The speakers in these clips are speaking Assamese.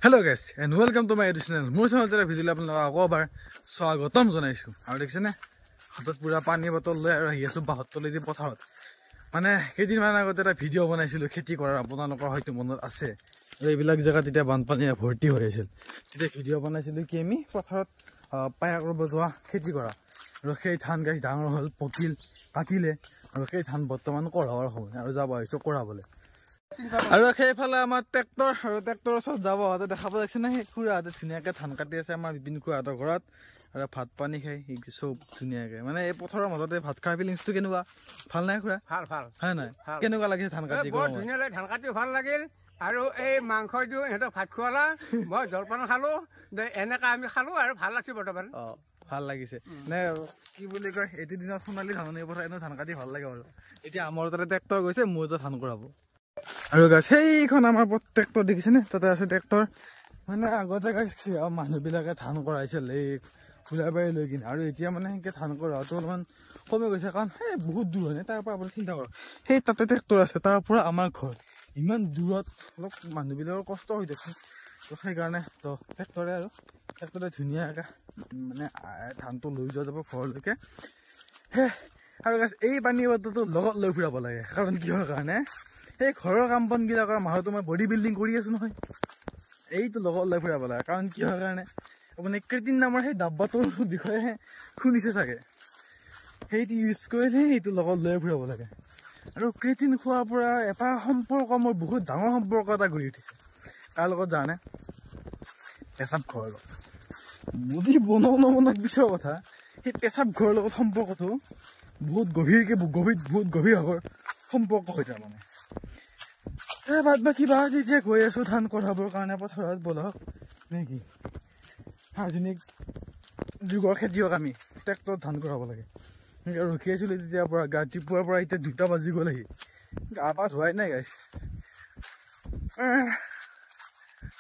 Hello guys and welcome to my YouTube channel. মোৰ চেনেলতে ভিডিঅ' আপোনালোকক আকৌ এবাৰ স্বাগতম জনাইছো। আৰু দেখিছেনে হাতত পুৰা পানী বটল লৈ আৰু আহি আছো বাহতলৈ পথাৰত। মানে কেইদিনমান আগতে এটা ভিডিঅ' বনাইছিলো খেতি কৰাৰ, আপোনালোকৰ হয়তো মনত আছে। এইবিলাক জায়গা তেতিয়া বানপানী ভৰ্তি হৈ আছিল। তেতিয়া ভিডিঅ' বনাইছিলো কি আমি পথাৰত পায়া কৰিব যোৱা খেতি কৰা। আৰু সেই ধান গাছ ডাঙৰ হ'ল, পকিল, কাটিলে আৰু সেই ধান বৰ্তমান কঢ়াবৰ সময় আৰু যাব আহিছো কৰাবলৈ। আৰু সেইফালে আমাৰ ট্ৰেক্টৰ আৰু ট্ৰেক্টৰৰ ওচৰত যাব হওঁতে দেখা পোৱা যাচ্ছে না, সেই খুৰাহঁতে ধুনীয়াকৈ ধান কাটি আছে আমাৰ বিপিন খুৰাহঁতৰ ঘৰত আৰু ভাত পানী খাই চব ধুনীয়াকৈ। মানে এই পথাৰৰ মাজতে ভাত খোৱাৰ ফিলিংছটো কেনেকুৱা? ভাল নাই খুৰা? ভাল ভাল হয় নাই? কেনেকুৱা লাগিছে ধান কাটি? বৰ ধুনীয়া লাগে, ধান কাটি ভাল লাগিল। আৰু এই মাংস দিওঁ ইহঁতক ভাত খোৱালা, মই জলপান খালো, এনেকা আমি খালো আৰু ভাল লাগছে বৰ্তমান। ভাল লাগিছে নে কি বুলি কয়, এইটো দিনত সোণালী ধাননি পথাৰ এনেও ধান কাটি ভাল লাগে বাৰু। এতিয়া আমাৰ তাতে ট্ৰেক্টৰ গৈছে, মোৰ তাত ধান কৰাব। আৰু গাছ সেইখন আমাৰ ট্ৰেক্টৰ দেখিছেনে, তাতে আছে ট্ৰেক্টৰ। মানে আগতে গাছ মানুহবিলাকে ধান কৰাইছিল এই ফুলাবাৰী লৈ কিনে, আৰু এতিয়া মানে সেনেকৈ ধান কৰাটো অলপমান কমি গৈছে, কাৰণ সেই বহুত দূৰ হয়। তাৰ পৰা আপুনি চিন্তা কৰক, সেই তাতে ট্ৰেক্টৰ আছে, তাৰ পৰা আমাৰ ঘৰ ইমান দূৰত, অলপ মানুহবিলাকৰ কষ্ট হৈ থাকে। তো সেইকাৰণে তো ট্ৰেক্টৰে আৰু ট্ৰেক্টৰে ধুনীয়াকৈ মানে ধানটো লৈ যোৱা যাব ঘৰলৈকে। আৰু গাছ এই পানী বটলটো লগত লৈ ফুৰাব লাগে, কাৰণ কিহৰ কাৰণে? সেই ঘৰৰ কাম বনবিলাক কৰা মানুহটো মই বডি বিল্ডিং কৰি আছো নহয়, এইটো লগত লৈ ফুৰাব লাগে। কাৰণ কিহৰ কাৰণে? আপুনি ক্ৰেটিন নামৰ সেই ডাব্বাটোৰ বিষয়ে শুনিছে চাগে, সেইটো ইউজ কৰিলে সেইটো লগত লৈ ফুৰাব লাগে। আৰু ক্ৰেটিন খোৱাৰ পৰা এটা সম্পৰ্ক, মোৰ বহুত ডাঙৰ সম্পৰ্ক এটা গঢ়ি উঠিছে। তাৰ লগত জানে পেচাব ঘৰৰ লগত বুদ্ধি বনাও নবনাক পিছৰ কথা, সেই পেচাব ঘৰৰ লগত সম্পৰ্কটো বহুত গভীৰকৈ বহুত গভীৰ ভাৱৰ সম্পৰ্ক হৈ যায়। মানে বাদ বাকী বা এতিয়া গৈ আছো ধান কঢ়াবৰ কাৰণে পথাৰত, বলক নেকি আধুনিক যুগৰ খেতিয়ক আমি ট্ৰেক্টৰত ধান কঢ়াব লাগে। ৰখি আছিলো তেতিয়াৰ পৰা, ৰাতিপুৱাৰ পৰা এতিয়া 2টা বাজি গ'লেহি, গা পা ধোৱাই নাই গাইছ।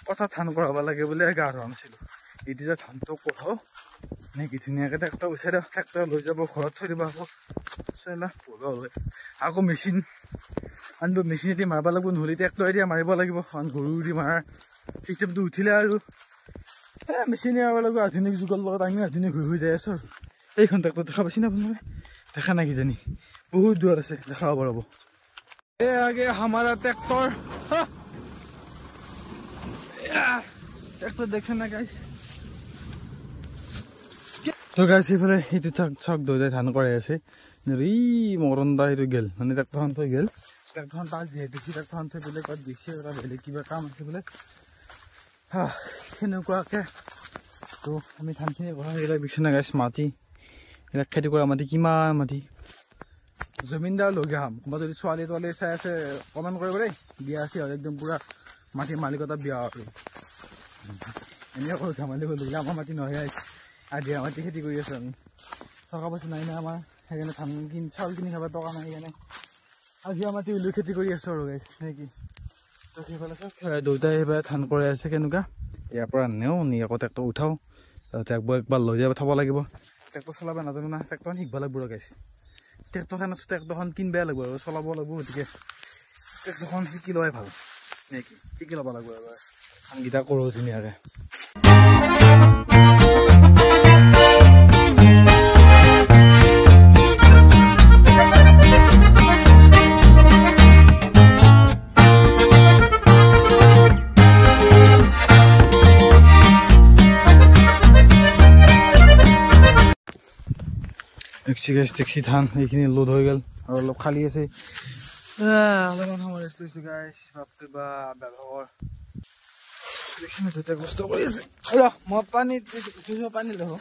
পথাৰত ধান কঢ়াব লাগে বোলে গা ধোৱা নাছিলো। এতিয়া ধানটো কঢ়াও নেকি ধুনীয়াকৈ ট্ৰেক্টৰ গুচাই দিওঁ, ট্ৰেক্টৰ লৈ যাব ঘৰত থৈ দিব। আকৌ মেচিন আনিব, মেচিনেদি মাৰিব লাগিব, নহ'লে ট্ৰেক্টৰ এতিয়া মাৰিব লাগিব। কাৰণ গৰুদি মৰাৰ চিষ্টেমটো উঠিলে আৰু মেচিনে মাৰিব লাগিব। আধুনিক যুগৰ লগত আমি আধুনিক হৈ যাই আছো। এইখন ট্ৰেক্টৰ দেখা পাইছে না আপোনালোকে? দেখা নাই কিজানি, বহুত দূৰত আছে, দেখা পাব ৰ'ব। এই আগে আমাৰ ট্ৰেক্টৰ ট্ৰেক্টৰ দেখছে না গাইছ? তো গাইছ সেইফালে সেইটো চাক দেউতাই ধান কৰাই আছে। ই মৰণদা সেইটো গেল, মানে ট্ৰেক্টৰখন থৈ গেল। ট্ৰেক্টৰখন তাক যিহেতু ট্ৰেক্টৰখন থৈ বেলেগ ক'ত গৈছে, এটা বেলেগ কিবা কাম আছে বোলে। সেনেকুৱাকৈ তো আমি ধানখিনি কঢ়া সেইবিলাক বিচনা গাইছ। মাটি এইবিলাক খেতি কৰা মাটি, কিমান মাটি, জমিনদাৰ লগীয়া হাম। মই যদি ছোৱালী তোৱালী চাই আছে কমেণ্ট কৰিব দেই, বিয়া আছে আৰু একদম পূৰা মাটিৰ মালিকতা বিয়া আৰু এনেকৈ কৰোঁ ধেমালি কৰিলোঁ। আমাৰ মাটি নহয়, আধিয়া মাটি খেতি কৰি আছোঁ আমি। টকা পইচা নাই না আমাৰ, সেইকাৰণে ধান চাউল কিনি খাব টকা নাই, সেইকাৰণে আধিয়া মাটি উলিয়াই খেতি কৰি আছোঁ আৰু গাইছ নেকি। তো সেইফালে দেউতাই সেইফালে ধান কৰাই আছে। কেনেকুৱা ইয়াৰ পৰা নেওঁ নি আকৌ ট্ৰেক্টৰ উঠাওঁ, একবাৰ লৈ যাব থ'ব লাগিব। ট্ৰেক্টৰ চলাব নাজানো না, ট্ৰেক্টৰখন শিকিব লাগিব আৰু গাইছ। ট্ৰেক্টৰখন কিনিবই লাগিব আৰু চলাব লাগিব, গতিকে ট্ৰেক্টৰখন শিকি লোৱাই ভাল নেকি, শিকি ল'ব লাগিব এবাৰ। ধানকেইটা কৰোঁ ধুনীয়াকৈ। টেক্সি ধান এইখিনি লোড হৈ গ'ল আৰু অলপ খালী আছে। অলপমান সময় ৰেষ্ট লৈছোঁ গাইছ। বাপৰে বা ব্যৱহাৰ দুটা কষ্ট কৰি আছে। মই পানী লওঁ,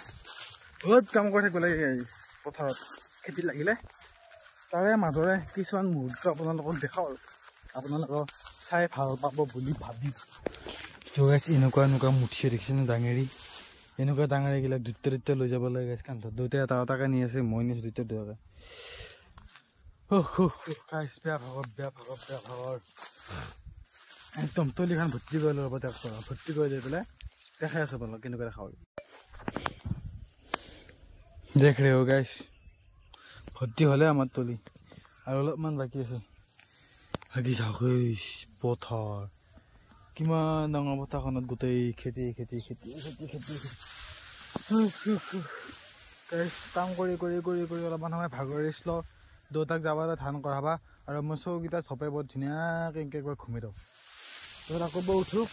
বহুত কাম কৰি থাকিব লাগে গাইছ পথাৰত খেতি লাগিলে। তাৰে মাজৰে কিছুমান মুহূৰ্ত আপোনালোকক দেখাওঁ আৰু আপোনালোকক চাই ভাল পাব বুলি ভাবি গাইছ। এনেকুৱা মুঠিয়ে দেখিছেনে ডাঙেৰি, এনেকুৱা ডাঙৰিবিলাক দুটা লৈ যাব লাগে গাইছ কান্ধত। দুটাই এটা এটাকে নি আছে, মই নিছোঁ দুটা দুটাকে। গাইছ বেয়া ভাগৰ একদম তলিখন ভৰ্তি কৰি ল'ব, ট্ৰেক্টৰ ভৰ্তি কৰি লৈ পেলাই দেখাই আছোঁ আপোনালোক কেনেকুৱা দেখা হয়। দেখ ৰে গাইছ, ভৰ্তি হ'লে আমাৰ তলি আৰু অলপমান বাকী আছে। বাকী চাওক পথাৰ কিমান ডাঙৰ পথাৰখনত গোটেই খেতি খেতি খেতি খেতি খেতি কাম কৰি কৰি কৰি কৰি অলপমান সময় ভাগৰ ৰেষ্ট লওঁ দেউতাক যাবলৈ ধান কৰাবা আৰু মই চৌকেইটা চপাই বৰ ধুনীয়াকৈ এনেকৈ একবাৰ ঘুমি দিওঁ তাৰপিছত আকৌ বৰ উঠোঁ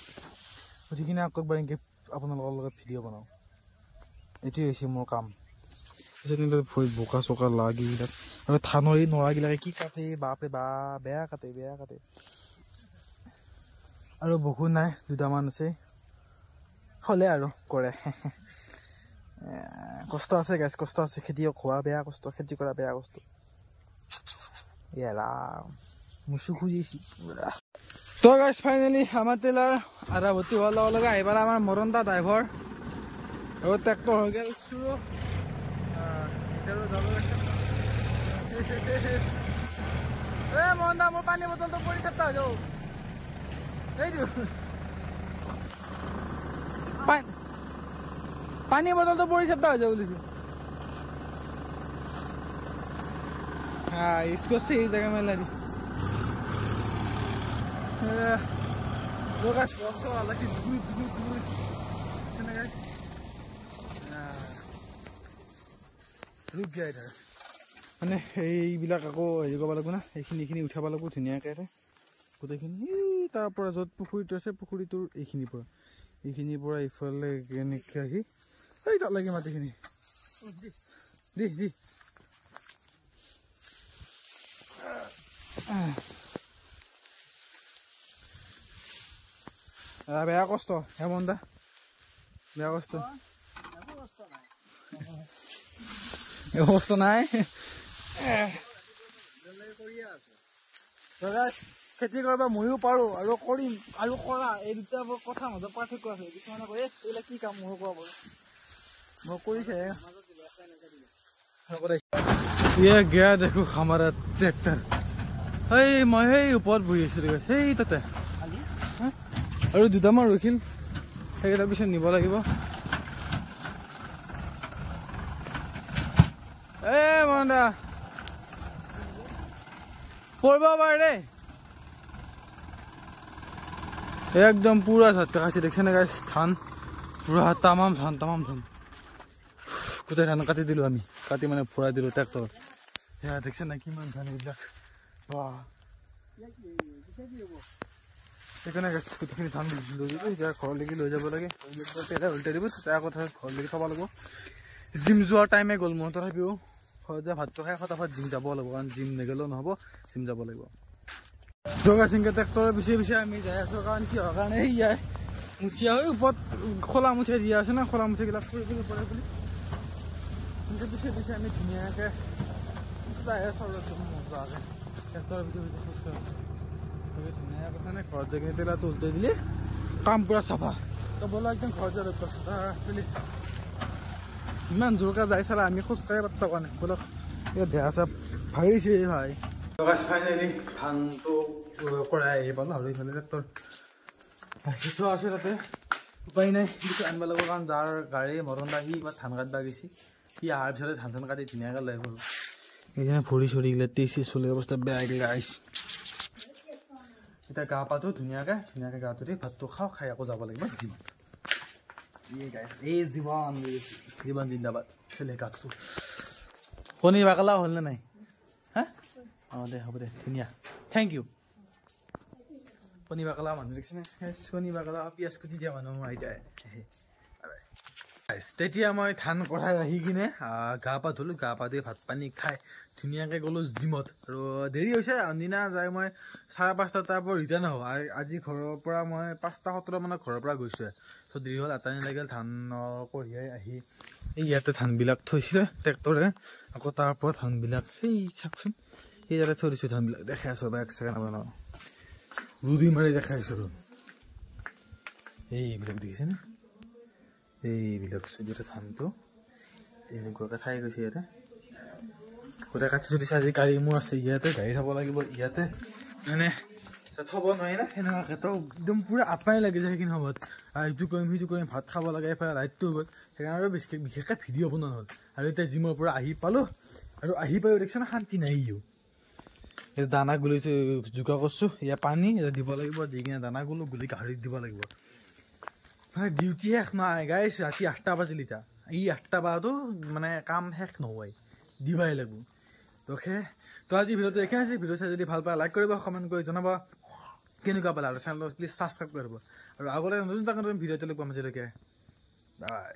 উঠি কিনে আকৌ একবাৰ এনেকৈ আপোনালোকৰ লগত ভিডিঅ' বনাওঁ এইটোৱে হৈছে মোৰ কাম ভৰিত বোকা চোকা লাগিবিলাক আৰু ধানৰ এই নৰাবিলাকে কি কাটে বাপৰে বা বেয়া কাটে আৰু বহুত নাই দুটামান আছে হ'লে আৰু কৰে কষ্ট আছে গাইজ কষ্ট আছে খেতিয়ক হোৱা বেয়া কষ্ট খেতি কৰা বেয়া কষ্ট ইয়াৰা মুচু খুজিছি তো গাইজ ফাইনেলি আমাৰ টেইলাৰ আধা ভৰ্তি হোৱাৰ লগে লগে আহি পালে আমাৰ মৰণ দা ড্ৰাইভাৰ আৰু ট্ৰেক্টৰ হৈ গ'ল চুৰো মৰণ দা মোৰ পানী বটলটো পৰি থাকতা হৈ যাওঁ এইটো পানী বটলটো পৰি থাকতা হৈ যাওঁ বুলিছোঁ इसको सही जगह में ला दी लोग शौक वाला की रुक गया इधर মানে এইবিলাক আকৌ হেৰি কৰিব লাগিব না এইখিনি উঠাব লাগিব ধুনীয়াকৈ গোটেইখিনি তাৰ পৰা য'ত পুখুৰীটো আছে পুখুৰীটোৰ এইখিনিৰ পৰা ইফালে এনেকৈ আহি এই তাত লাগে মাটিখিনি দি বেয়া কষ্ট হেমন দা বেয়া কষ্ট কষ্ট নাই খেতি কৰিব ময়ো পাৰো আৰু কৰিম আৰু কৰা এই দুটা কথা মাজত পাৰ্থক্য আছে কিছুমানে কয় এইবিলাক কি কাম ময়ো কৰা পাৰো মই কৰিছে গিয়া দেখো আমাৰ ট্ৰেক্টৰ মই সেই ওপৰত বহি আছিলো সেই তাতে আৰু দুটামান ৰখিল সেইকেইটাৰ পিছত নিব লাগিব মন্দা পঢ়ব পাৰে দেই একদম পুৰা ঝাটকা খাইছে দেখছে না গাইছ ধান পুৰা তামাম ধান গোটেই ধান কাটি দিলোঁ আমি কাটি মানে ভৰাই দিলোঁ ট্ৰেক্টৰ সেয়া দেখছে না কিমান ধান এইবিলাক সেইকাৰণে গোটেইখিনি ধান লৈ দিব এতিয়া ঘৰলৈকে লৈ যাব লাগে উল্টাই দিব তেতিয়া আকৌ ঘৰলৈকে থ'ব লাগিব জিম যোৱাৰ টাইমে গ'ল মোৰ তথাপিও ঘৰতে ভাতটো খাই ফটাফট জিম যাব লাগিব কাৰণ জিম নগ'লেও নহ'ব জিম যাব লাগিব জগা চিংকে ট্ৰেক্টৰৰ পিছে আমি যাই আছোঁ কাৰণ কি হোৱাৰ কাৰণে ইয়াৰ মুঠিয়া হৈ ওপৰত খোলা মুঠিয়া দিয়া আছে না খোলা মুঠিয়াবিলাক কৰিবলৈ পৰে বুলি পিছে আমি ধুনীয়াকৈ যাই আছোঁ মজাকৈ ট্ৰেক্টৰৰ পিছে খোজকাঢ়ি ধুনীয়া কথা নাই ঘৰত যাই কিনে তেলাটো উল্টাই দিলে কাম পুৰা চাফা তো ব'লা একদম ঘৰত যাই একচুৱেলি ইমান জোৰকৈ যাই চালা আমি খোজকাঢ়ি পাত্তা কোৱা নাই ব'লক দেহা চাপ ভাগিছে ভাই ফাইনেলি ধানটো কৰাই আহি পালোঁ আৰু এইফালে ট্ৰেক্টৰ ৰাখি থোৱা আছে তাতে উপায় নাই কিছু আনিব লাগিব কাৰণ যাৰ গাড়ী মৰণ লাগি বা ধান কাটিব গৈছে সি অহাৰ পিছতে ধান চান কাটি ধুনীয়াকৈ লৈ আহিব এইখানে ভৰি চৰিগিলা টেচি চলি অৱস্থা বেয়া গিলা আহিছে এতিয়া গা পাতো ধুনীয়াকৈ গাটো দি ভাতটো খাওঁ খাই আকৌ যাব লাগিব জীৱন এই জীৱন জিন্দাবাদ চলে গাটো কণী বাকলা হ'লনে নাই হা অঁ দে হ'ব দে ধুনীয়া থেংক ইউ কণী বাকলা মানুহ দেখিছেনে কণী বাকলা পিঁয়াজ কুটি দিয়া মানুহ মোৰ আইতাই তেতিয়া মই ধান কঢ়াই আহি কিনে গা পা ধুলোঁ গা পা ধুই ভাত পানী খাই ধুনীয়াকৈ গ'লোঁ জিমত আৰু দেৰি হৈছে আনদিনা যাই মই 5:30 তাৰ পৰা ৰিটাৰ্ণ আহোঁ আজি ঘৰৰ পৰা মই 5:17 মানত ঘৰৰ পৰা গৈছোঁহে ত' দেৰি হ'ল আটানি লাগিল ধান কঢ়িয়াই আহি এই ইয়াতে ধানবিলাক থৈছিলে ট্ৰেক্টৰে আকৌ তাৰ পৰা ধানবিলাক সেই চাওকচোন এই ইয়াতে থৈ দিছোঁ ধানবিলাক দেখাই আছোঁ বা এক ছেকেণ্ড আপোনাৰ ৰুদি মাৰি দেখাইছোঁ এইবিলাক দেখিছেনে এইবিলাক ইয়াতে ধানটো এনেকুৱাকৈ ঠাই গৈছে ইয়াতে গোটেই কাটি চুটিছে আজি গাড়ী মোৰ আছে ইয়াতে গাড়ী থ'ব লাগিব ইয়াতে মানে থ'ব নোৱাৰি না সেনেকুৱাকৈ তো একদম পূৰা আপাই লাগি যায় সেইখিনি সময়ত ইটো কৰিম ভাত খাব লাগে এইফালে লাইটটো গ'ল সেইকাৰণে আৰু বিশেষকৈ ভিডিঅ' বনোৱা হ'ল আৰু এতিয়া জিমৰ পৰা আহি পালোঁ আৰু আহি পায়ো দেখিছে না শান্তি নাই দানা গুলিছে যোগাৰ কৰিছোঁ ইয়াৰ পানী দিব লাগিব দি কিনে দানা গুলি গাহৰিক দিব লাগিব মানে ডিউটি শেষ নাই গাইছ ৰাতি 8টা বাজিল এতিয়া এই 8টা বাজতো মানে কাম শেষ নহয় দিবাই লাগিব তো আজি ভিডিঅ'টো এইখিনি আছে ভিডিঅ' চাই যদি ভাল পায় লাইক কৰিব কমেণ্ট কৰি জনাব কেনেকুৱা পালে আৰু চেনেলটো প্লিজ ছাবস্ক্ৰাইব কৰিব আৰু আগতে নতুন ভিডিঅ'টো পাম আজিলৈকে বাই